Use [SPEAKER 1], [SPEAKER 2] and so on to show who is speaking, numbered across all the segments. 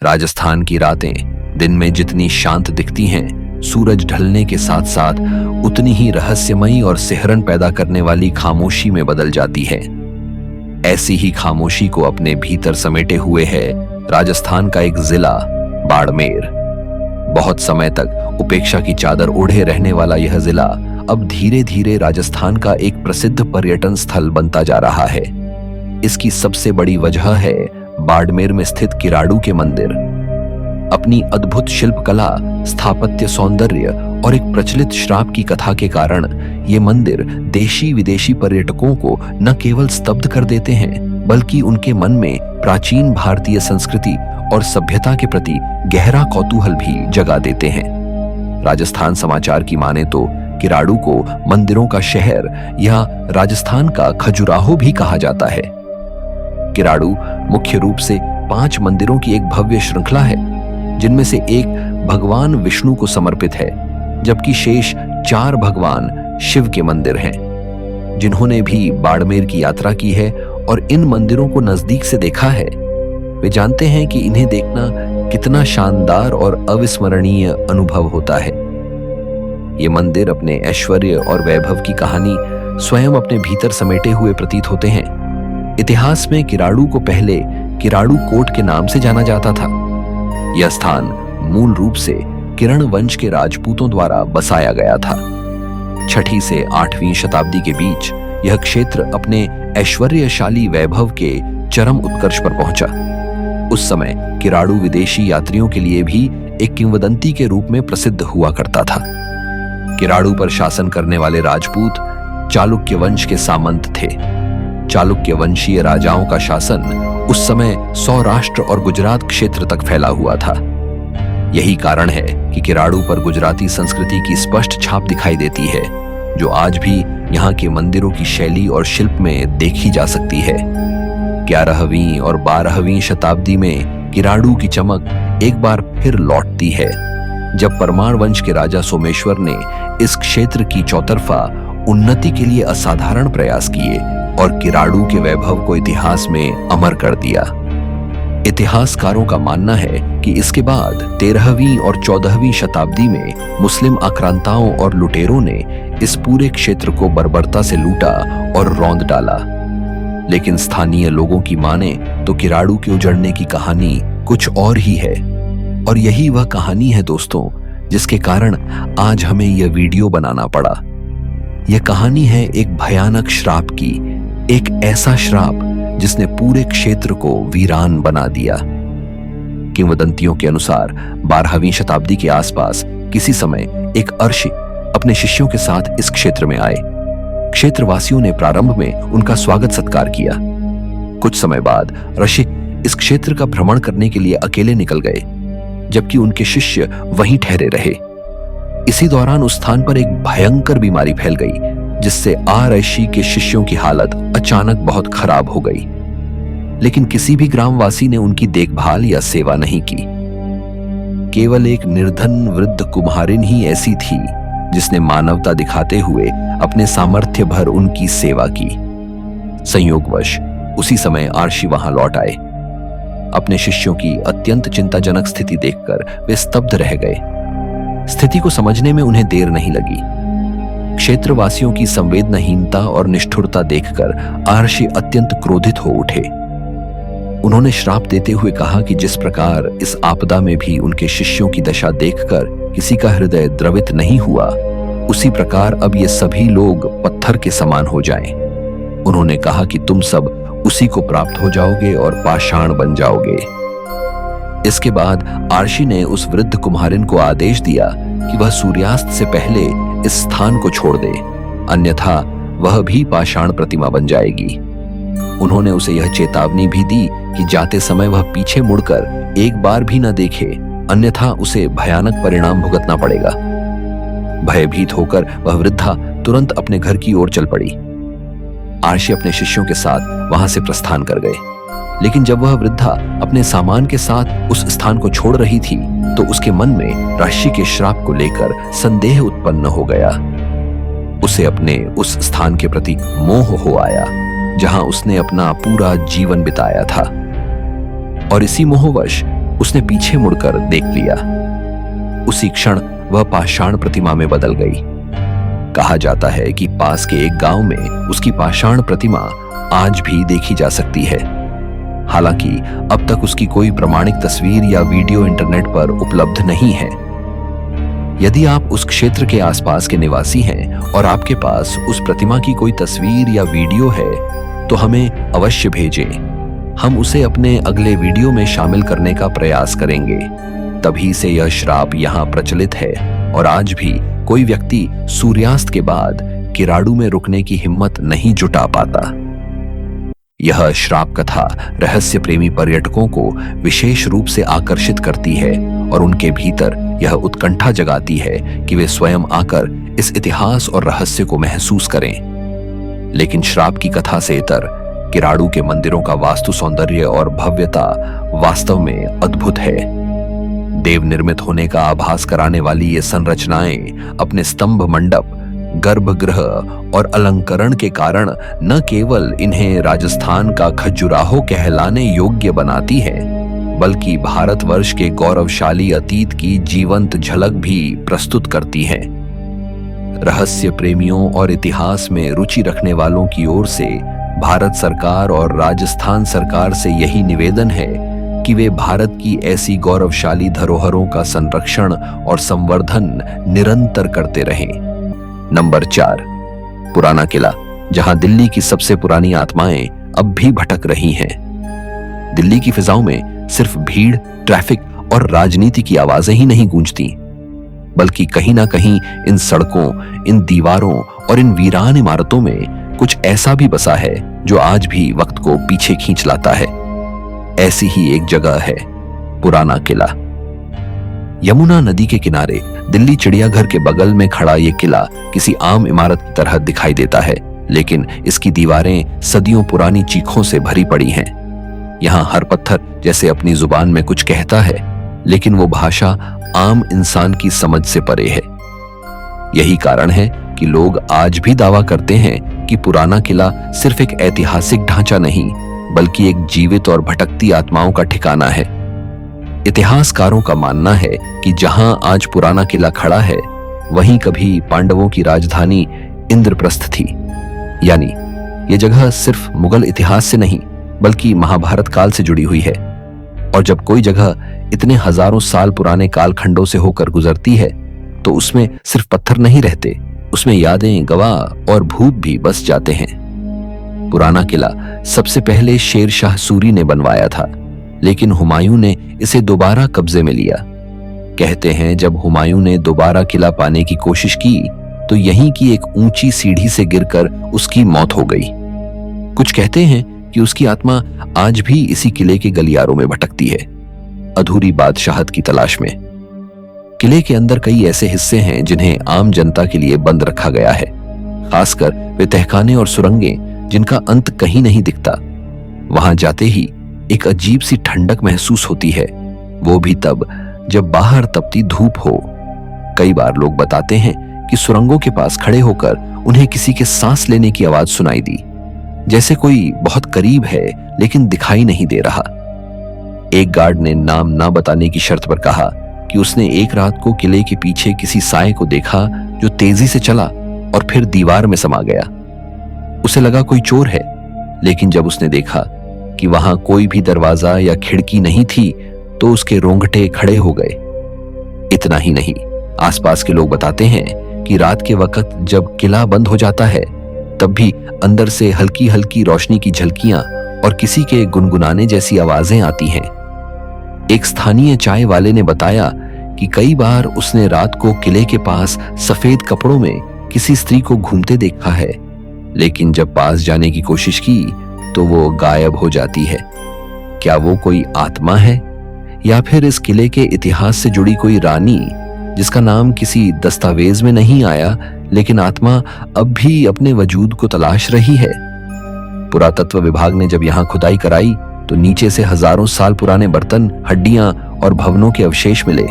[SPEAKER 1] राजस्थान की रातें दिन में जितनी शांत दिखती हैं, सूरज ढलने के साथ साथ उतनी ही रहस्यमयी और सिहरन पैदा करने वाली खामोशी में बदल जाती है। ऐसी ही खामोशी को अपने भीतर समेटे हुए है राजस्थान का एक जिला बाड़मेर। बहुत समय तक उपेक्षा की चादर ओढ़े रहने वाला यह जिला अब धीरे धीरे राजस्थान का एक प्रसिद्ध पर्यटन स्थल बनता जा रहा है। इसकी सबसे बड़ी वजह है बाड़मेर में स्थित किराड़ू के मंदिर। अपनी अद्भुत शिल्पकला, स्थापत्य सौंदर्य और एक प्रचलित श्राप की कथा के कारण ये मंदिर देशी विदेशी पर्यटकों को न केवल स्तब्ध कर देते हैं, बल्कि उनके मन में प्राचीन भारतीय संस्कृति और सभ्यता के प्रति गहरा कौतूहल भी जगा देते हैं। राजस्थान समाचार की माने तो किराड़ू को मंदिरों का शहर या राजस्थान का खजुराहो भी कहा जाता है। किराड़ू मुख्य रूप से 5 मंदिरों की एक भव्य श्रृंखला है, जिनमें से एक भगवान विष्णु को समर्पित है, जबकि शेष 4 भगवान शिव के मंदिर हैं। जिन्होंने भी बाड़मेर की यात्रा की है और इन मंदिरों को नजदीक से देखा है, वे जानते हैं कि इन्हें देखना कितना शानदार और अविस्मरणीय अनुभव होता है। ये मंदिर अपने ऐश्वर्य और वैभव की कहानी स्वयं अपने भीतर समेटे हुए प्रतीत होते हैं। इतिहास में किराड़ू को पहले किराड़ू कोट के नाम से जाना जाता था। यह स्थान मूल रूप से किरण वंश के राजपूतों द्वारा बसाया गया था। 6ठी से 8वीं शताब्दी के बीच यह क्षेत्र अपने ऐश्वर्यशाली वैभव के चरम उत्कर्ष पर पहुंचा। उस समय किराड़ू विदेशी यात्रियों के लिए भी एक किंवदंती के रूप में प्रसिद्ध हुआ करता था। किराड़ू पर शासन करने वाले राजपूत चालुक्य वंश के सामंत थे। चालुक्य वंशीय राजाओं का शासन उस समय सौराष्ट्र और गुजरात क्षेत्र तक फैला हुआ था। यही कारण है कि किराड़ू पर गुजराती संस्कृति की स्पष्ट छाप दिखाई देती है, जो आज भी यहाँ के मंदिरों की शैली और शिल्प में देखी जा सकती है। 11वीं और 12वीं शताब्दी में किराड़ू की चमक एक बार फिर लौटती है, जब परमार वंश के राजा सोमेश्वर ने इस क्षेत्र की चौतरफा उन्नति के लिए असाधारण प्रयास किए और किराड़ू के वैभव को इतिहास में अमर कर दिया। इतिहासकारों का मानना है कि इसके बाद 13वीं और 14वीं शताब्दी में मुस्लिम आक्रांताओं और लुटेरों ने इस पूरे क्षेत्र को बर्बरता से लूटा और रौंद डाला। लेकिन स्थानीय लोगों की माने तो किराड़ू के उजड़ने की कहानी कुछ और ही है। और यही वह कहानी है दोस्तों, जिसके कारण आज हमें यह वीडियो बनाना पड़ा। यह कहानी है एक भयानक श्राप की, एक ऐसा श्राप जिसने पूरे क्षेत्र को वीरान बना दिया। किंवदंतियों के अनुसार 12वीं शताब्दी के आसपास किसी समय एक अर्षि अपने शिष्यों के साथ इस क्षेत्र में आए। क्षेत्रवासियों ने प्रारंभ में उनका स्वागत सत्कार किया। कुछ समय बाद ऋषि इस क्षेत्र का भ्रमण करने के लिए अकेले निकल गए, जबकि उनके शिष्य वहीं ठहरे रहे। इसी दौरान उस स्थान पर एक भयंकर बीमारी फैल गई, जिससे ऋषि के शिष्यों की हालत अचानक बहुत खराब हो गई। लेकिन किसी भी ग्रामवासी ने उनकी देखभाल या सेवा नहीं की। केवल एक निर्धन वृद्ध कुम्हारिन ही ऐसी थी जिसने मानवता दिखाते हुए अपने सामर्थ्य भर उनकी सेवा की। संयोगवश उसी समय ऋषि वहां लौट आए। अपने शिष्यों की अत्यंत चिंताजनक स्थिति देखकर वे स्तब्ध रह गए। स्थिति को समझने में उन्हें देर नहीं लगी। क्षेत्रवासियों की संवेदनहीनता और निष्ठुरता देखकर ऋषि अत्यंत क्रोधित हो उठे। उन्होंने श्राप देते हुए कहा कि जिस प्रकार इस आपदा में भी उनके शिष्यों की दशा देखकर किसी का हृदय द्रवित नहीं हुआ, उसी प्रकार अब ये सभी लोग पत्थर के समान हो जाएं। उन्होंने कहा कि तुम सब उसी को प्राप्त हो जाओगे और पाषाण बन जाओगे। इसके बाद ऋषि ने उस वृद्ध कुम्हारिन को आदेश दिया कि वह सूर्यास्त से पहले इस स्थान को छोड़ दे, अन्यथा वह भी पाषाण प्रतिमा बन जाएगी। उन्होंने उसे यह चेतावनी भी दी कि जाते समय वह पीछे मुड़कर एक बार भी न देखे, अन्यथा उसे भयानक परिणाम भुगतना पड़ेगा। भयभीत होकर वह वृद्धा तुरंत अपने घर की ओर चल पड़ी। ऋषि अपने शिष्यों के साथ वहां से प्रस्थान कर गए। लेकिन जब वह वृद्धा अपने सामान के साथ उस स्थान को छोड़ रही थी, तो उसके मन में ऋषि के श्राप को लेकर संदेह उत्पन्न हो गया। उसे अपने उस स्थान के प्रति मोह हो आया, जहां उसने अपना पूरा जीवन बिताया था। और इसी मोहवश उसने पीछे मुड़कर देख लिया। उसी क्षण वह पाषाण प्रतिमा में बदल गई। कहा जाता है कि पास के एक गांव में उसकी पाषाण प्रतिमा आज भी देखी जा सकती है। हालांकि अब तक उसकी कोई प्रमाणिक तस्वीर या वीडियो इंटरनेट पर उपलब्ध नहीं है। यदि आप उस क्षेत्र के आसपास के निवासी हैं और आपके पास उस प्रतिमा की कोई तस्वीर या वीडियो है तो हमें अवश्य भेजें। हम उसे अपने अगले वीडियो में शामिल करने का प्रयास करेंगे। तभी से यह श्राप यहाँ प्रचलित है और आज भी कोई व्यक्ति सूर्यास्त के बाद किराड़ू में रुकने की हिम्मत नहीं जुटा पाता। यह श्राप कथा रहस्य प्रेमी पर्यटकों को विशेष रूप से आकर्षित करती है और उनके भीतर यह उत्कंठा जगाती है कि वे स्वयं आकर इस इतिहास और रहस्य को महसूस करें। लेकिन श्राप की कथा से इतर किराड़ू के मंदिरों का वास्तु सौंदर्य और भव्यता वास्तव में अद्भुत है। देव निर्मित होने का आभास कराने वाली ये संरचनाएं अपने स्तंभ, मंडप, गर्भगृह और अलंकरण के कारण न केवल इन्हें राजस्थान का खजुराहो कहलाने योग्य बनाती है, बल्कि भारतवर्ष के गौरवशाली अतीत की जीवंत झलक भी प्रस्तुत करती हैं। रहस्य प्रेमियों और इतिहास में रुचि रखने वालों की ओर से भारत सरकार और राजस्थान सरकार से यही निवेदन है कि वे भारत की ऐसी गौरवशाली धरोहरों का संरक्षण और संवर्धन निरंतर करते रहें। नंबर 4, पुराना किला, जहां दिल्ली की सबसे पुरानी आत्माएं अब भी भटक रही हैं। दिल्ली की फिजाओं में सिर्फ भीड़, ट्रैफिक और राजनीति की आवाजें ही नहीं गूंजती, बल्कि कहीं ना कहीं इन सड़कों, इन दीवारों और इन वीरान इमारतों में कुछ ऐसा भी बसा है जो आज भी वक्त को पीछे खींच लाता है। ऐसी ही एक जगह है पुराना किला। यमुना नदी के किनारे दिल्ली चिड़ियाघर के बगल में खड़ा यह किला किसी आम इमारत की तरह दिखाई देता है, लेकिन इसकी दीवारें सदियों पुरानी चीखों से भरी पड़ी हैं। यहाँ हर पत्थर जैसे अपनी जुबान में कुछ कहता है, लेकिन वो भाषा आम इंसान की समझ से परे है। यही कारण है कि लोग आज भी दावा करते हैं कि पुराना किला सिर्फ एक ऐतिहासिक ढांचा नहीं, बल्कि एक जीवित और भटकती आत्माओं का ठिकाना है। इतिहासकारों का मानना है कि जहां आज पुराना किला खड़ा है, वहीं कभी पांडवों की राजधानी इंद्रप्रस्थ थी। यानी ये जगह सिर्फ मुगल इतिहास से नहीं, बल्कि महाभारत काल से जुड़ी हुई है। और जब कोई जगह इतने हजारों साल पुराने कालखंडों से होकर गुजरती है, तो उसमें सिर्फ पत्थर नहीं रहते, उसमें यादें, गवाह और भूत भी बस जाते हैं। पुराना किला सबसे पहले शेर शाह सूरी ने बनवाया था, लेकिन हुमायूं ने इसे दोबारा कब्जे में लिया। कहते हैं जब हुमायूं ने दोबारा किला पाने की कोशिश की तो यहीं की एक ऊंची सीढ़ी से गिरकर उसकी मौत हो गई। कुछ कहते हैं कि उसकी आत्मा आज भी इसी किले के गलियारों में भटकती है, अधूरी बादशाहत की तलाश में। किले के अंदर कई ऐसे हिस्से हैं जिन्हें आम जनता के लिए बंद रखा गया है, खासकर वे तहखाने और सुरंगें जिनका अंत कहीं नहीं दिखता। वहां जाते ही एक अजीब सी ठंडक महसूस होती है, वो भी तब जब बाहर तपती धूप हो। कई बार लोग बताते हैं कि सुरंगों के पास खड़े होकर उन्हें किसी के सांस लेने की आवाज सुनाई दी, जैसे कोई बहुत करीब है लेकिन दिखाई नहीं दे रहा। एक गार्ड ने नाम ना बताने की शर्त पर कहा कि उसने एक रात को किले के पीछे किसी साए को देखा जो तेजी से चला और फिर दीवार में समा गया। उसे लगा कोई चोर है, लेकिन जब उसने देखा कि वहां कोई भी दरवाजा या खिड़की नहीं थी तो उसके रोंगटे खड़े हो गए। इतना ही नहीं, आसपास के लोग बताते हैं कि रात के वक्त जब किला बंद हो जाता है, तब भी अंदर से हल्की हल्की रोशनी की झलकियां और किसी के गुनगुनाने जैसी आवाजें आती हैं। एक स्थानीय चाय वाले ने बताया कि कई बार उसने रात को किले के पास सफेद कपड़ों में किसी स्त्री को घूमते देखा है, लेकिन जब पास जाने की कोशिश की तो वो गायब हो जाती है। क्या वो कोई आत्मा है या फिर इस किले के इतिहास से जुड़ी कोई रानी जिसका नाम किसी दस्तावेज में नहीं आया, लेकिन आत्मा अब भी अपने वजूद को तलाश रही है? पुरातत्व विभाग ने जब यहाँ खुदाई कराई तो नीचे से हजारों साल पुराने बर्तन, हड्डियां और भवनों के अवशेष मिले।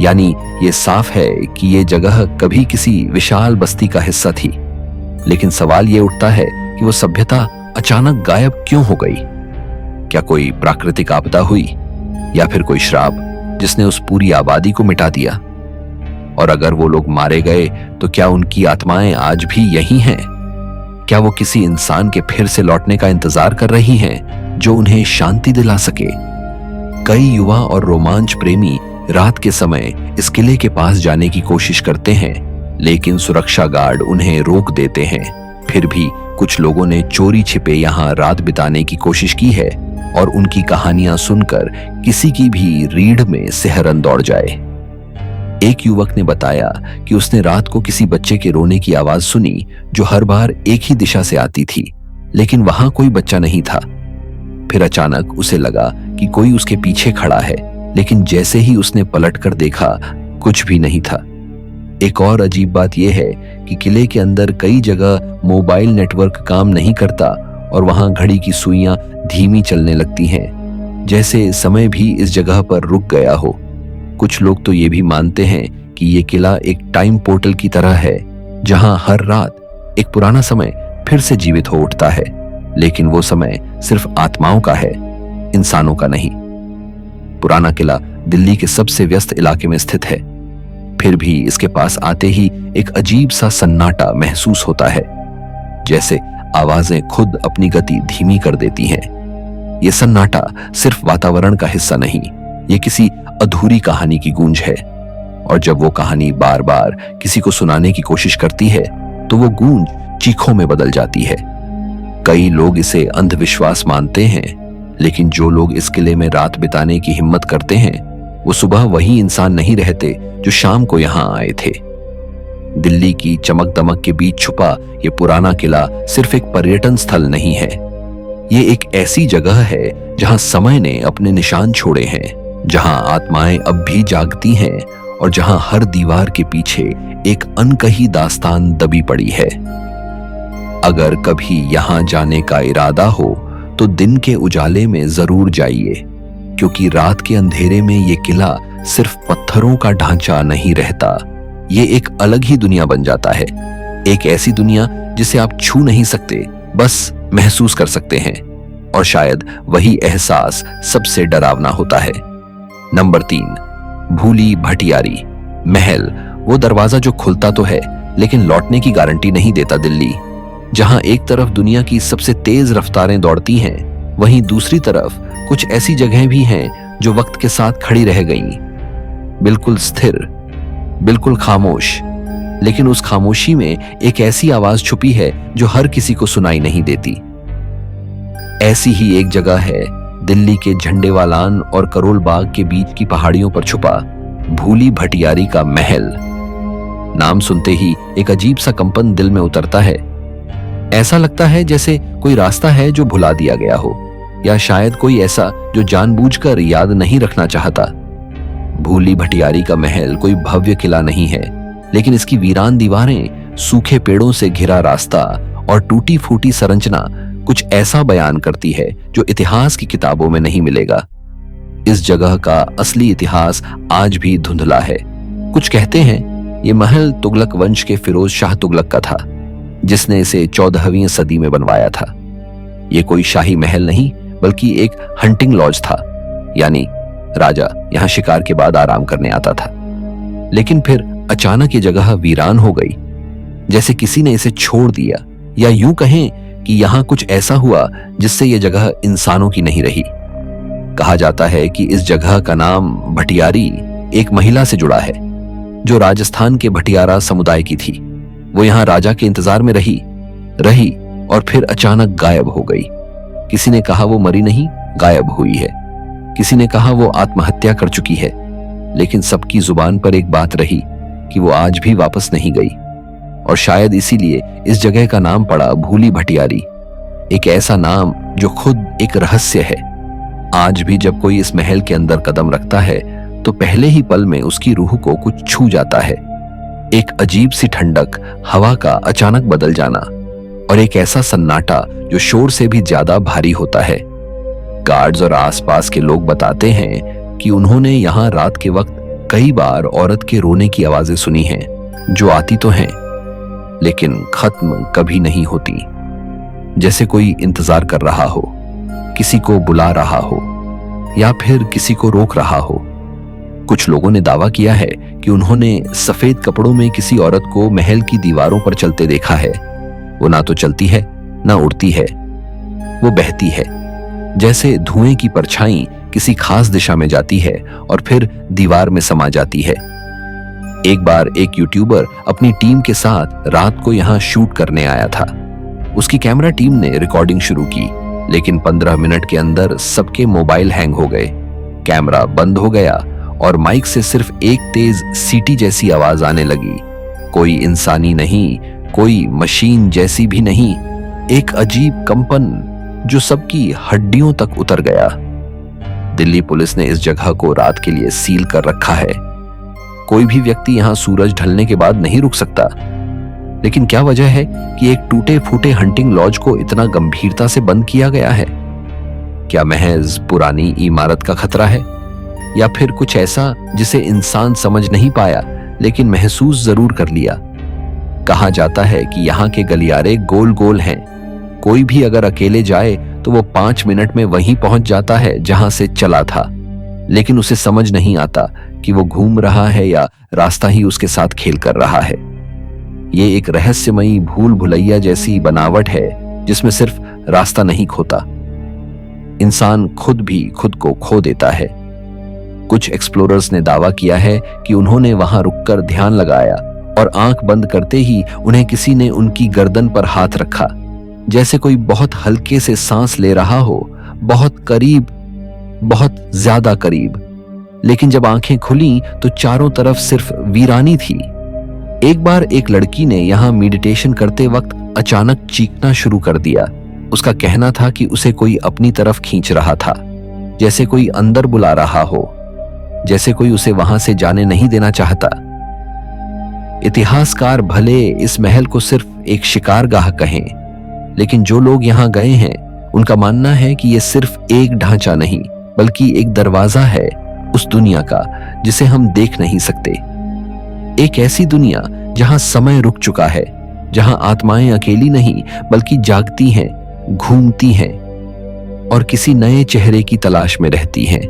[SPEAKER 1] यानी ये साफ है कि ये जगह कभी किसी विशाल बस्ती का हिस्सा थी। लेकिन सवाल ये उठता है कि वो सभ्यता अचानक गायब क्यों हो गई? क्या कोई प्राकृतिक आपदा हुई या फिर कोई श्राप जिसने उस पूरी आबादी को मिटा दिया? और अगर वो लोग मारे गए तो क्या उनकी आत्माएं आज भी यही हैं? क्या वो किसी इंसान के फिर से लौटने का इंतजार कर रही हैं जो उन्हें शांति दिला सके? कई युवा और रोमांच प्रेमी रात के समय इस किले के पास जाने की कोशिश करते हैं, लेकिन सुरक्षा गार्ड उन्हें रोक देते हैं। फिर भी कुछ लोगों ने चोरी छिपे यहाँ रात बिताने की कोशिश की है और उनकी कहानियां सुनकर किसी की भी रीढ़ में सिहरन दौड़ जाए। एक युवक ने बताया कि उसने रात को किसी बच्चे के रोने की आवाज सुनी जो हर बार एक ही दिशा से आती थी, लेकिन वहां कोई बच्चा नहीं था। फिर अचानक उसे लगा कि कोई उसके पीछे खड़ा है, लेकिन जैसे ही उसने पलटकर देखा, कुछ भी नहीं था। एक और अजीब बात यह है कि किले के अंदर कई जगह मोबाइल नेटवर्क काम नहीं करता और वहां घड़ी की सुइयां धीमी चलने लगती हैं, जैसे समय भी इस जगह पर रुक गया हो। कुछ लोग तो ये भी मानते हैं कि ये किला एक टाइम पोर्टल की तरह है, जहां हर रात एक पुराना समय फिर से जीवित हो उठता है, लेकिन वो समय सिर्फ आत्माओं का है, इंसानों का नहीं। पुराना किला दिल्ली के सबसे व्यस्त इलाके में स्थित है, फिर भी इसके पास आते ही एक अजीब सा सन्नाटा महसूस होता है, जैसे आवाजें खुद अपनी गति धीमी कर देती हैं। यह सन्नाटा सिर्फ वातावरण का हिस्सा नहीं, ये किसी अधूरी कहानी की गूंज है। और जब वो कहानी बार बार किसी को सुनाने की कोशिश करती है, तो वो गूंज चीखों में बदल जाती है। कई लोग इसे अंधविश्वास मानते हैं, लेकिन जो लोग इस किले में रात बिताने की हिम्मत करते हैं, वो सुबह वही इंसान नहीं रहते जो शाम को यहां आए थे। दिल्ली की चमक दमक के बीच छुपा ये पुराना किला सिर्फ एक पर्यटन स्थल नहीं है, ये एक ऐसी जगह है जहां समय ने अपने निशान छोड़े हैं, जहां आत्माएं अब भी जागती हैं और जहां हर दीवार के पीछे एक अनकही दास्तान दबी पड़ी है। अगर कभी यहां जाने का इरादा हो तो दिन के उजाले में जरूर जाइए, क्योंकि रात के अंधेरे में ये किला सिर्फ पत्थरों का ढांचा नहीं रहता, ये एक अलग ही दुनिया बन जाता है। एक ऐसी दुनिया जिसे आप छू नहीं सकते, बस महसूस कर सकते हैं, और शायद वही एहसास सबसे डरावना होता है। नंबर 3, भूली भटियारी महल। वो दरवाजा जो खुलता तो है, लेकिन लौटने की गारंटी नहीं देता। दिल्ली जहां एक तरफ दुनिया की सबसे तेज रफ्तारें दौड़ती हैं, वहीं दूसरी तरफ कुछ ऐसी जगहें भी हैं जो वक्त के साथ खड़ी रह गईं, बिल्कुल स्थिर, बिल्कुल खामोश। लेकिन उस खामोशी में एक ऐसी आवाज छुपी है जो हर किसी को सुनाई नहीं देती। ऐसी ही एक जगह है दिल्ली के झंडेवालान और करोल बाग के बीच की पहाड़ियों पर छुपा भूली भटियारी का महल। नाम सुनते ही एक अजीब सा कंपन दिल में उतरता है। ऐसा लगता है जैसे कोई रास्ता है जो भुला दिया गया हो, या शायद कोई ऐसा जो जानबूझकर याद नहीं रखना चाहता। भूली भटियारी का महल कोई भव्य किला नहीं है, लेकिन इसकी वीरान दीवारें, सूखे पेड़ों से घिरा रास्ता और टूटी फूटी संरचना कुछ ऐसा बयान करती है जो इतिहास की किताबों में नहीं मिलेगा। इस जगह का असली इतिहास आज भी धुंधला है। कुछ कहते हैं ये महल तुगलक वंश के फिरोज शाह तुगलक का था, जिसने इसे 14वीं सदी में बनवाया था। ये कोई शाही महल नहीं, बल्कि एक हंटिंग लॉज था, यानी राजा यहां शिकार के बाद आराम करने आता था। लेकिन फिर अचानक ये जगह वीरान हो गई, जैसे किसी ने इसे छोड़ दिया, या यूं कहें कि यहां कुछ ऐसा हुआ जिससे यह जगह इंसानों की नहीं रही। कहा जाता है कि इस जगह का नाम भटियारी एक महिला से जुड़ा है, जो राजस्थान के भटियारा समुदाय की थी। वो यहां राजा के इंतजार में रही और फिर अचानक गायब हो गई। किसी ने कहा वो मरी नहीं, गायब हुई है। किसी ने कहा वो आत्महत्या कर चुकी है, लेकिन सबकी जुबान पर एक बात रही कि वो आज भी वापस नहीं गई। और शायद इसीलिए इस जगह का नाम पड़ा भूली भटियारी, एक ऐसा नाम जो खुद एक रहस्य है। आज भी जब कोई इस महल के अंदर कदम रखता है, तो पहले ही पल में उसकी रूह को कुछ छू जाता है। एक अजीब सी ठंडक, हवा का अचानक बदल जाना, और एक ऐसा सन्नाटा जो शोर से भी ज्यादा भारी होता है। गार्ड्स और आसपास के लोग बताते हैं कि उन्होंने यहाँ रात के वक्त कई बार औरत के रोने की आवाजें सुनी हैं, जो आती तो हैं, लेकिन खत्म कभी नहीं होती। जैसे कोई इंतजार कर रहा हो, किसी को बुला रहा हो, या फिर किसी को रोक रहा हो। कुछ लोगों ने दावा किया है कि उन्होंने सफेद कपड़ों में किसी औरत को महल की दीवारों पर चलते देखा है। वो ना तो चलती है ना उड़ती है, वो बहती है, जैसे धुएं की परछाई किसी खास दिशा में जाती है और फिर दीवार में समा जाती है। एक बार एक यूट्यूबर अपनी टीम के साथ रात को यहां शूट करने आया था। उसकी कैमरा टीम ने रिकॉर्डिंग शुरू की, लेकिन 15 मिनट के अंदर सबके मोबाइल हैंग हो गए, कैमरा बंद हो गया और माइक से सिर्फ एक तेज सीटी जैसी आवाज आने लगी। कोई इंसानी नहीं, कोई मशीन जैसी भी नहीं, एक अजीब कंपन जो सबकी हड्डियों तक उतर गया। दिल्ली पुलिस ने इस जगह को रात के लिए सील कर रखा है। कोई भी व्यक्ति यहां सूरज ढलने के बाद नहीं रुक सकता। लेकिन क्या वजह है कि एक टूटे फूटे हंटिंग लॉज को इतना गंभीरता से बंद किया गया है? क्या महज पुरानी इमारत का खतरा है, या फिर कुछ ऐसा जिसे इंसान समझ नहीं पाया लेकिन महसूस जरूर कर लिया? कहा जाता है कि यहाँ के गलियारे गोल गोल हैं। कोई भी अगर अकेले जाए तो वो 5 मिनट में वहीं पहुंच जाता है जहां से चला था, लेकिन उसे समझ नहीं आता कि वो घूम रहा है या रास्ता ही उसके साथ खेल कर रहा है। ये एक रहस्यमयी भूल भुलैया जैसी बनावट है जिसमें सिर्फ रास्ता नहीं खोता, इंसान खुद भी खुद को खो देता है। कुछ एक्सप्लोरर्स ने दावा किया है कि उन्होंने वहां रुककर ध्यान लगाया और आंख बंद करते ही उन्हें किसी ने उनकी गर्दन पर हाथ रखा, जैसे कोई बहुत हल्के से सांस ले रहा हो, बहुत करीब, बहुत ज्यादा करीब। लेकिन जब आंखें खुली तो चारों तरफ सिर्फ वीरानी थी। एक बार एक लड़की ने यहां मेडिटेशन करते वक्त अचानक चीखना शुरू कर दिया। उसका कहना था कि उसे कोई अपनी तरफ खींच रहा था, जैसे कोई अंदर बुला रहा हो, जैसे कोई उसे वहां से जाने नहीं देना चाहता। इतिहासकार भले इस महल को सिर्फ एक शिकारगाह कहें, लेकिन जो लोग यहां गए हैं उनका मानना है कि यह सिर्फ एक ढांचा नहीं बल्कि एक दरवाजा है उस दुनिया का जिसे हम देख नहीं सकते। एक ऐसी दुनिया जहां समय रुक चुका है, जहां आत्माएं अकेली नहीं बल्कि जागती हैं, घूमती हैं और किसी नए चेहरे की तलाश में रहती हैं।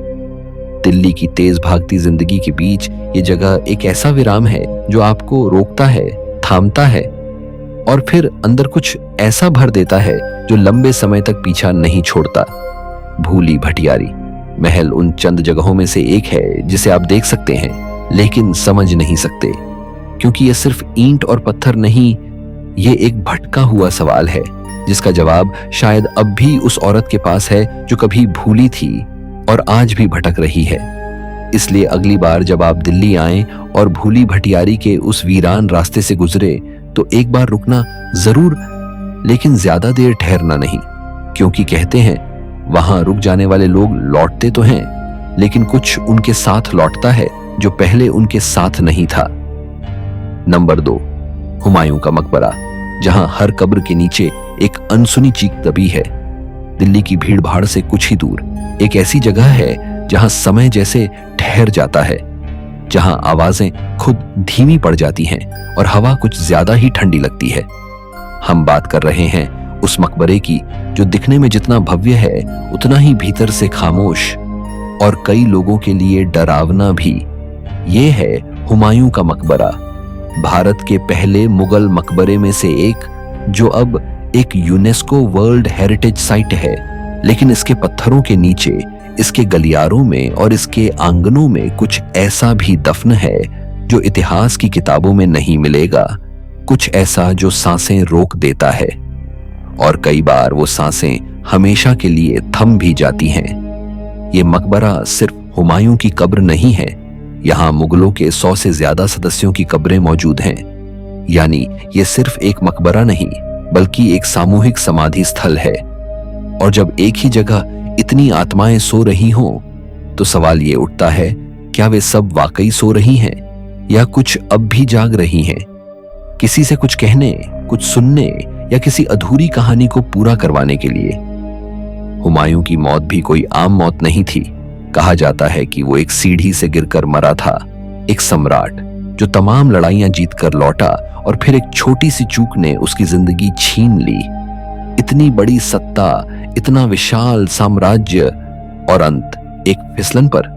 [SPEAKER 1] दिल्ली की तेज भागती जिंदगी के बीच ये जगह एक ऐसा विराम है जो आपको रोकता है, थामता है और फिर अंदर कुछ ऐसा भर देता है जो लंबे समय तक पीछा नहीं छोड़ता। भूली भटियारी महल उन चंद जगहों में से एक है जिसे आप देख सकते हैं लेकिन समझ नहीं सकते, क्योंकि यह सिर्फ ईंट और पत्थर नहीं, ये एक भटका हुआ सवाल है जिसका जवाब शायद अब भी उस औरत के पास है जो कभी भूली थी और आज भी भटक रही है। इसलिए अगली बार जब आप दिल्ली आएं और भूली भटियारी के उस वीरान रास्ते से गुजरे तो एक बार रुकना जरूर, लेकिन ज्यादा देर ठहरना नहीं, क्योंकि कहते हैं वहां रुक जाने वाले लोग लौटते तो हैं लेकिन कुछ उनके साथ लौटता है जो पहले उनके साथ नहीं था। नंबर 2, हुमायूं का मकबरा, जहां हर कब्र के नीचे एक अनसुनी चीख दबी है। दिल्ली की भीड़ भाड़ से कुछ ही दूर एक ऐसी जगह है जहां समय जैसे ठहर जाता है, जहां आवाजें खुद धीमी पड़ जाती हैं और हवा कुछ ज्यादा ही ठंडी लगती है। हम बात कर रहे हैं उस मकबरे की जो दिखने में जितना भव्य है उतना ही भीतर से खामोश और कई लोगों के लिए डरावना भी। ये है हुमायूं का मकबरा, भारत के पहले मुगल मकबरे में से एक, जो अब एक यूनेस्को वर्ल्ड हेरिटेज साइट है। लेकिन इसके पत्थरों के नीचे, इसके गलियारों में और इसके आंगनों में कुछ ऐसा भी दफन है जो इतिहास की किताबों में नहीं मिलेगा, कुछ ऐसा जो सांसें रोक देता है और कई बार वो सांसें हमेशा के लिए थम भी जाती हैं। ये मकबरा सिर्फ हुमायूं की कब्र नहीं है, यहां मुगलों के 100 से ज्यादा सदस्यों की कब्रें मौजूद हैं। यानी ये सिर्फ एक मकबरा नहीं बल्कि एक सामूहिक समाधि स्थल है। और जब एक ही जगह इतनी आत्माएं सो रही हों तो सवाल ये उठता है, क्या वे सब वाकई सो रही हैं या कुछ अब भी जाग रही हैं, किसी से कुछ कहने, कुछ सुनने या किसी अधूरी कहानी को पूरा करवाने के लिए। हुमायूं की मौत भी कोई आम मौत नहीं थी। कहा जाता है कि वो एक सीढ़ी से गिरकर मरा था, एक सम्राट जो तमाम लड़ाइयां जीतकर लौटा और फिर एक छोटी सी चूक ने उसकी जिंदगी छीन ली। इतनी बड़ी सत्ता, इतना विशाल साम्राज्य और अंत, एक फिसलन पर।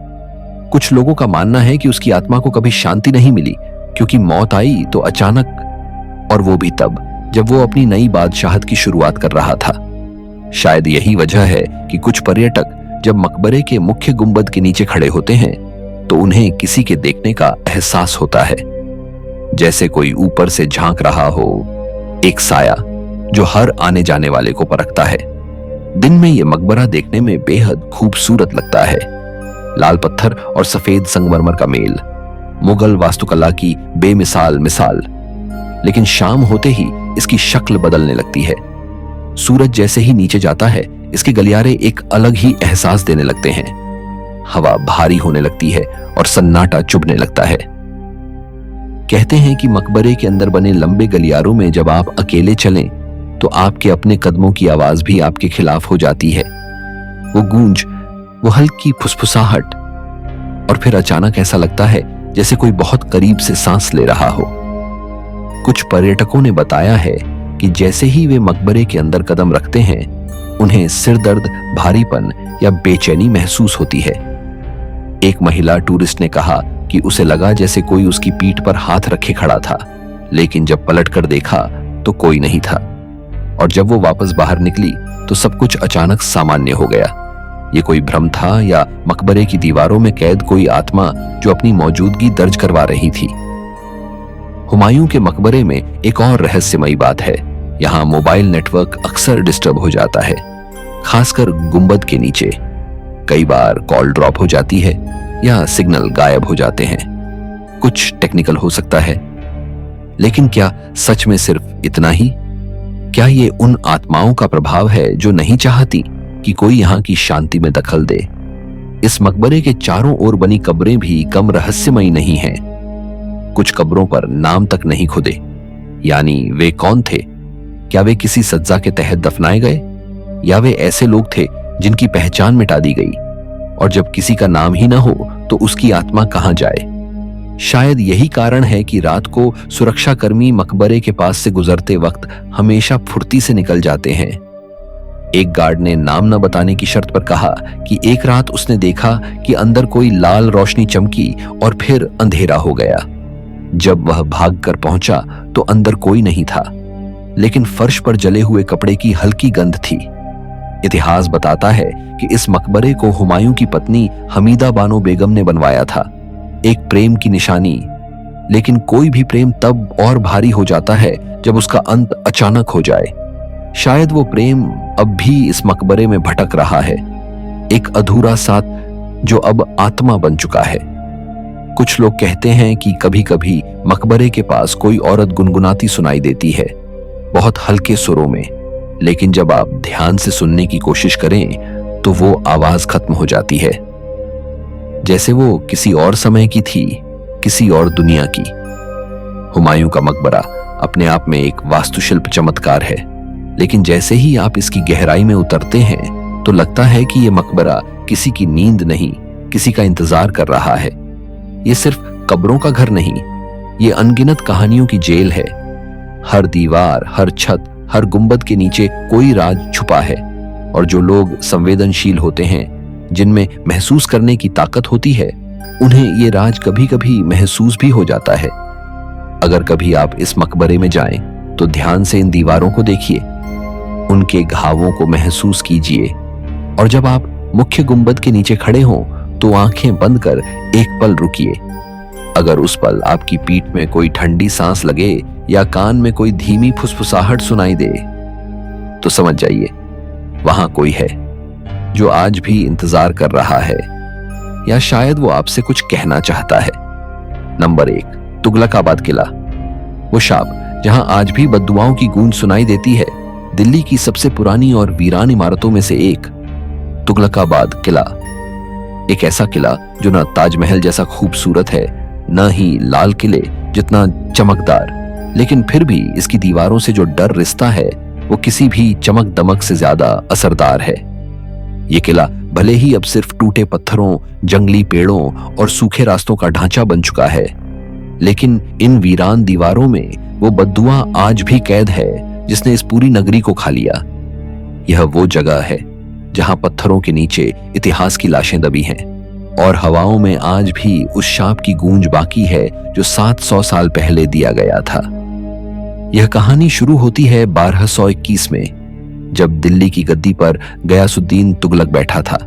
[SPEAKER 1] कुछ लोगों का मानना है कि उसकी आत्मा को कभी शांति नहीं मिली, क्योंकि मौत आई तो अचानक, और वो भी तब जब वो अपनी नई बादशाहत की शुरुआत कर रहा था। शायद यही वजह है कि कुछ पर्यटक जब मकबरे के मुख्य गुंबद के नीचे खड़े होते हैं तो उन्हें किसी के देखने का एहसास होता है, जैसे कोई ऊपर से झांक रहा हो, एक साया जो हर आने जाने वाले को परखता है। दिन में यह मकबरा देखने में बेहद खूबसूरत लगता है। लाल पत्थर और सफेद संगमरमर का मेल, मुगल वास्तुकला की बेमिसाल मिसाल। लेकिन शाम होते ही इसकी शक्ल बदलने लगती है। सूरज जैसे ही नीचे जाता है, इसके गलियारे एक अलग ही एहसास देने लगते हैं। हवा भारी होने लगती है और सन्नाटा चुभने लगता है। कहते हैं कि मकबरे के अंदर बने लंबे गलियारों में जब आप अकेले चलें तो आपके अपने कदमों की आवाज भी आपके खिलाफ हो जाती है। वो गूंज, वो हल्की फुसफुसाहट, और फिर अचानक ऐसा लगता है जैसे कोई बहुत करीब से सांस ले रहा हो। कुछ पर्यटकों ने बताया है कि जैसे ही वे मकबरे के अंदर कदम रखते हैं, उन्हें सिर दर्द, भारीपन या बेचैनी महसूस होती है। एक महिला टूरिस्ट ने कहा कि उसे लगा जैसे कोई उसकी पीठ पर हाथ रखे खड़ा था, लेकिन जब पलटकर देखा तो कोई नहीं था। और जब वो वापस बाहर निकली तो सब कुछ अचानक सामान्य हो गया। ये कोई भ्रम था या मकबरे की दीवारों में कैद कोई आत्मा जो अपनी मौजूदगी दर्ज करवा रही थी। हुमायूं के मकबरे में एक और रहस्यमयी बात है। यहाँ मोबाइल नेटवर्क अक्सर डिस्टर्ब हो जाता है, खासकर गुंबद के नीचे। कई बार कॉल ड्रॉप हो जाती है या सिग्नल गायब हो जाते हैं। कुछ टेक्निकल हो सकता है, लेकिन क्या सच में सिर्फ इतना ही? क्या ये उन आत्माओं का प्रभाव है जो नहीं चाहती कि कोई यहाँ की शांति में दखल दे? इस मकबरे के चारों ओर बनी कब्रें भी कम रहस्यमयी नहीं हैं। कुछ कब्रों पर नाम तक नहीं खुदे, यानी वे कौन थे? क्या वे किसी सज्जा के तहत दफनाए गए, या वे ऐसे लोग थे जिनकी पहचान मिटा दी गई? और जब किसी का नाम ही ना हो तो उसकी आत्मा कहां जाए? शायद यही कारण है कि रात को सुरक्षाकर्मी मकबरे के पास से गुजरते वक्त हमेशा फुर्ती से निकल जाते हैं। एक गार्ड ने नाम न बताने की शर्त पर कहा कि एक रात उसने देखा कि अंदर कोई लाल रोशनी चमकी और फिर अंधेरा हो गया। जब वह भागकर पहुंचा तो अंदर कोई नहीं था, लेकिन फर्श पर जले हुए कपड़े की हल्की गंध थी। इतिहास बताता है कि इस मकबरे को हुमायूं की पत्नी हमीदा बानो बेगम ने बनवाया था, एक प्रेम की निशानी। लेकिन कोई भी प्रेम तब और भारी हो जाता है जब उसका अंत अचानक हो जाए। शायद वो प्रेम अब भी इस मकबरे में भटक रहा है, एक अधूरा साथ जो अब आत्मा बन चुका है। कुछ लोग कहते हैं कि कभी कभी मकबरे के पास कोई औरत गुनगुनाती सुनाई देती है, बहुत हल्के सुरों में, लेकिन जब आप ध्यान से सुनने की कोशिश करें तो वो आवाज खत्म हो जाती है, जैसे वो किसी और समय की थी, किसी और दुनिया की। हुमायूं का मकबरा अपने आप में एक वास्तुशिल्प चमत्कार है, लेकिन जैसे ही आप इसकी गहराई में उतरते हैं तो लगता है कि यह मकबरा किसी की नींद नहीं, किसी का इंतजार कर रहा है। ये सिर्फ कब्रों का घर नहीं, ये अनगिनत कहानियों की जेल है। हर दीवार, हर छत, हर गुंबद के नीचे कोई राज छुपा है, और जो लोग संवेदनशील होते हैं, जिनमें महसूस करने की ताकत होती है, उन्हें ये राज कभी कभी महसूस भी हो जाता है। अगर कभी आप इस मकबरे में जाएं तो ध्यान से इन दीवारों को देखिए, उनके घावों को महसूस कीजिए, और जब आप मुख्य गुंबद के नीचे खड़े हों तो आंखें बंद कर एक पल रुकिए। अगर उस पल आपकी पीठ में कोई ठंडी सांस लगे या कान में कोई धीमी फुसफुसाहट सुनाई दे तो समझ जाइए वहां कोई है जो आज भी इंतजार कर रहा है, या शायद वो आपसे कुछ कहना चाहता है। नंबर 1, तुगलकाबाद किला। वो शाप जहां आज भी बद्दुआओं की गूंज सुनाई देती है, दिल्ली की सबसे पुरानी और वीरान इमारतों में से एक तुगलकाबाद किला। एक ऐसा किला जो न ताजमहल जैसा खूबसूरत है, न ही लाल किले जितना चमकदार, लेकिन फिर भी इसकी दीवारों से जो डर रिश्ता है वो किसी भी चमक दमक से ज्यादा असरदार है। ये किला भले ही अब सिर्फ टूटे पत्थरों, जंगली पेड़ों और सूखे रास्तों का ढांचा बन चुका है, लेकिन इन वीरान दीवारों में वो बद्दुआ आज भी कैद है जिसने इस पूरी नगरी को खा लिया। यह वो जगह है जहां पत्थरों के नीचे इतिहास की लाशें दबी हैं और हवाओं में आज भी उस शाप की गूंज बाकी है जो 700 साल पहले दिया गया था। यह कहानी शुरू होती है 1221 में, जब दिल्ली की गद्दी पर गयासुद्दीन तुगलक बैठा था।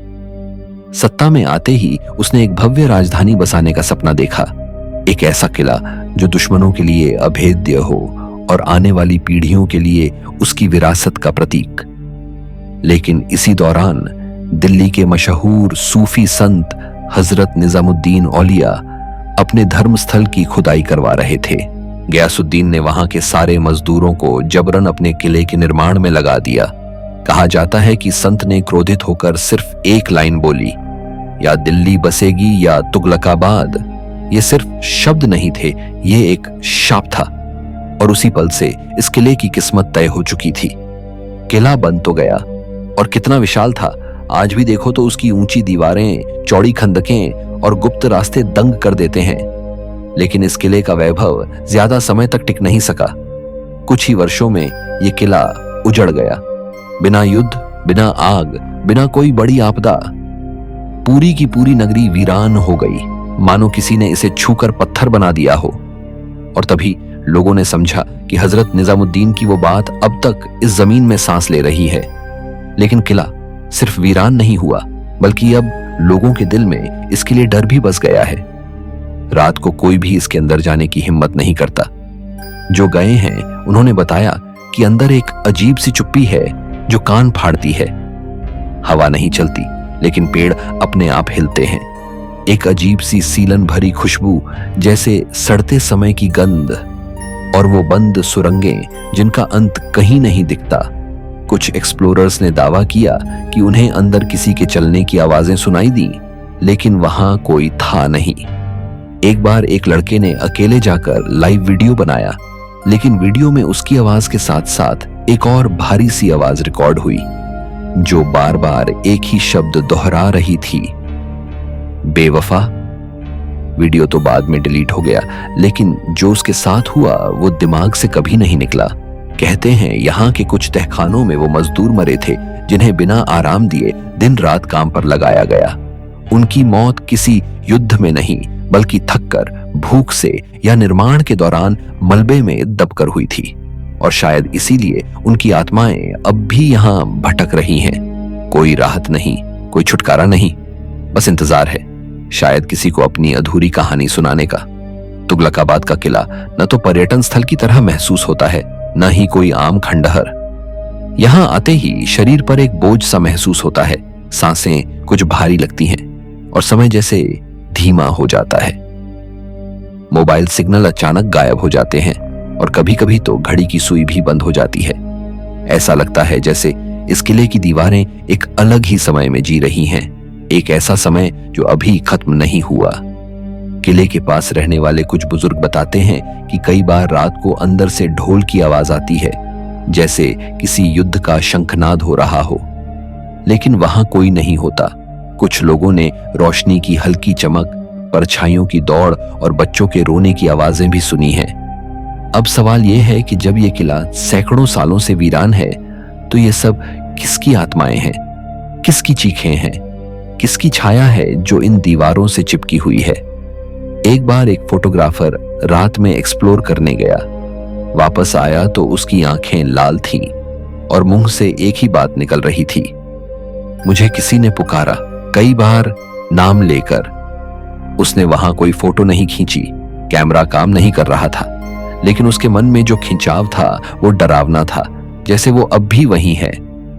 [SPEAKER 1] सत्ता में आते ही उसने एक भव्य राजधानी बसाने का सपना देखा, एक ऐसा किला जो दुश्मनों के लिए अभेद्य हो और आने वाली पीढ़ियों के लिए उसकी विरासत का प्रतीक। लेकिन इसी दौरान दिल्ली के मशहूर सूफी संत हजरत निजामुद्दीन औलिया अपने धर्मस्थल की खुदाई करवा रहे थे। गयासुद्दीन ने वहां के सारे मजदूरों को जबरन अपने किले के निर्माण में लगा दिया। कहा जाता है कि संत ने क्रोधित होकर सिर्फ एक लाइन बोली, या दिल्ली बसेगी या तुगलकाबाद। ये सिर्फ शब्द नहीं थे, ये एक शाप था। और उसी पल से इस किले की किस्मत तय हो चुकी थी। किला बन तो गया, और कितना विशाल था। आज भी देखो तो उसकी ऊंची दीवारें, चौड़ी खंदकें और गुप्त रास्ते दंग कर देते हैं। लेकिन इस किले का वैभव ज्यादा समय तक टिक नहीं सका। कुछ ही वर्षों में यह किला उजड़ गया, बिना युद्ध, बिना आग, बिना कोई बड़ी आपदा। पूरी की पूरी नगरी वीरान हो गई, मानो किसी ने इसे छूकर पत्थर बना दिया हो। और तभी लोगों ने समझा कि हजरत निजामुद्दीन की वो बात अब तक इस जमीन में सांस ले रही है। लेकिन किला सिर्फ वीरान नहीं हुआ, बल्कि अब लोगों के दिल में इसके लिए डर भी बस गया है। रात को कोई भी इसके अंदर जाने की हिम्मत नहीं करता। जो गए हैं उन्होंने बताया कि अंदर एक अजीब सी चुप्पी है जो कान फाड़ती है। हवा नहीं चलती, लेकिन पेड़ अपने आप हिलते हैं। एक अजीब सी सीलन भरी खुशबू, जैसे सड़ते समय की गंध, और वो बंद सुरंगें जिनका अंत कहीं नहीं दिखता। कुछ एक्सप्लोरर्स ने दावा किया कि उन्हें अंदर किसी के चलने की आवाजें सुनाई दी, लेकिन वहां कोई था नहीं। एक बार एक लड़के ने अकेले जाकर लाइव वीडियो बनाया, लेकिन वीडियो में उसकी आवाज के साथ साथ एक और भारी सी आवाज रिकॉर्ड हुई, जो बार बार एक ही शब्द दोहरा रही थी, बेवफा। वीडियो तो बाद में डिलीट हो गया, लेकिन जो उसके साथ हुआ वो दिमाग से कभी नहीं निकला। कहते हैं यहाँ के कुछ तहखानों में वो मजदूर मरे थे जिन्हें बिना आराम दिए दिन रात काम पर लगाया गया। उनकी मौत किसी युद्ध में नहीं, बल्कि थककर, भूख से या निर्माण के दौरान मलबे में दबकर हुई थी। और शायद इसीलिए उनकी आत्माएं अब भी यहाँ भटक रही हैं। कोई राहत नहीं, कोई छुटकारा नहीं, बस इंतजार है, शायद किसी को अपनी अधूरी कहानी सुनाने का। तुगलकाबाद का किला न तो पर्यटन स्थल की तरह महसूस होता है, न ही कोई आम खंडहर। यहां आते ही शरीर पर एक बोझ सा महसूस होता है, सांसें कुछ भारी लगती हैं और समय जैसे धीमा हो जाता है। मोबाइल सिग्नल अचानक गायब हो जाते हैं और कभी कभी तो घड़ी की सुई भी बंद हो जाती है। ऐसा लगता है जैसे इस किले की दीवारें एक अलग ही समय में जी रही हैं, एक ऐसा समय जो अभी खत्म नहीं हुआ। किले के पास रहने वाले कुछ बुजुर्ग बताते हैं कि कई बार रात को अंदर से ढोल की आवाज आती है, जैसे किसी युद्ध का शंखनाद हो रहा हो, लेकिन वहां कोई नहीं होता। कुछ लोगों ने रोशनी की हल्की चमक, परछाइयों की दौड़ और बच्चों के रोने की आवाजें भी सुनी हैं। अब सवाल यह है कि जब यह किला सैकड़ों सालों से वीरान है, तो ये सब किसकी आत्माएं हैं, किसकी चीखें हैं, किसकी छाया है जो इन दीवारों से चिपकी हुई है। एक बार एक फोटोग्राफर रात में एक्सप्लोर करने गया, वापस आया तो उसकी आंखें लाल थीं और मुंह से एक ही बात निकल रही थी, मुझे किसी ने पुकारा, कई बार नाम लेकर। उसने वहां कोई फोटो नहीं खींची, कैमरा काम नहीं कर रहा था, लेकिन उसके मन में जो खिंचाव था वो डरावना था, जैसे वो अब भी वहीं है,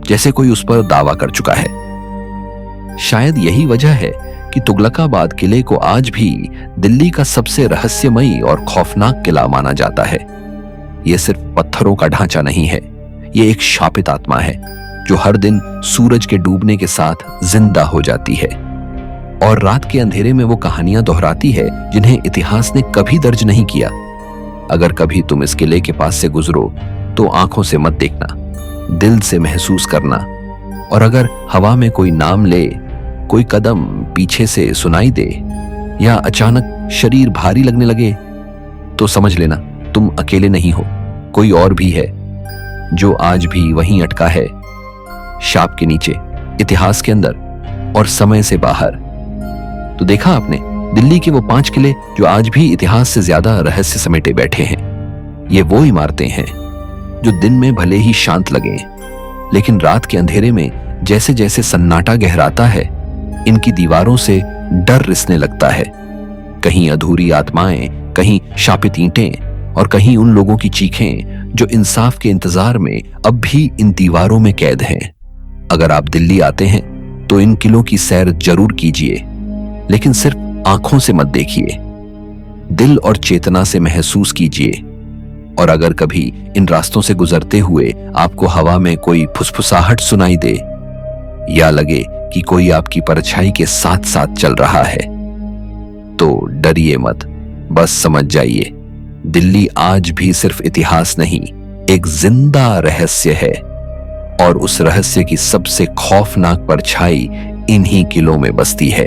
[SPEAKER 1] जैसे कोई उस पर दावा कर चुका है। शायद यही वजह है कि तुगलकाबाद किले को आज भी दिल्ली का सबसे रहस्यमयी और खौफनाक किला माना जाता है। यह सिर्फ पत्थरों का ढांचा नहीं है, यह एक शापित आत्मा है जो हर दिन सूरज के डूबने के साथ जिंदा हो जाती है और रात के अंधेरे में वो कहानियां दोहराती है जिन्हें इतिहास ने कभी दर्ज नहीं किया। अगर कभी तुम इस किले के पास से गुजरो तो आंखों से मत देखना, दिल से महसूस करना। और अगर हवा में कोई नाम ले, कोई कदम पीछे से सुनाई दे या अचानक शरीर भारी लगने लगे, तो समझ लेना तुम अकेले नहीं हो, कोई और भी है जो आज भी वहीं अटका है, शाप के नीचे, इतिहास के अंदर और समय से बाहर। तो देखा आपने, दिल्ली के वो 5 किले जो आज भी इतिहास से ज्यादा रहस्य समेटे बैठे हैं, ये वो इमारतें हैं जो दिन में भले ही शांत लगे, लेकिन रात के अंधेरे में जैसे जैसे सन्नाटा गहराता है, इनकी दीवारों से डर रिसने लगता है। कहीं अधूरी आत्माएं, कहीं शापित ईंटें और कहीं उन लोगों की चीखें जो इंसाफ के इंतजार में अब भी इन दीवारों में कैद हैं। अगर आप दिल्ली आते हैं तो इन किलों की सैर जरूर कीजिए, लेकिन सिर्फ आंखों से मत देखिए, दिल और चेतना से महसूस कीजिए। और अगर कभी इन रास्तों से गुजरते हुए आपको हवा में कोई फुसफुसाहट सुनाई दे या लगे कि कोई आपकी परछाई के साथ साथ चल रहा है, तो डरिए मत, बस समझ जाइए, दिल्ली आज भी सिर्फ इतिहास नहीं, एक जिंदा रहस्य है। और उस रहस्य की सबसे खौफनाक परछाई इन्हीं किलों में बसती है।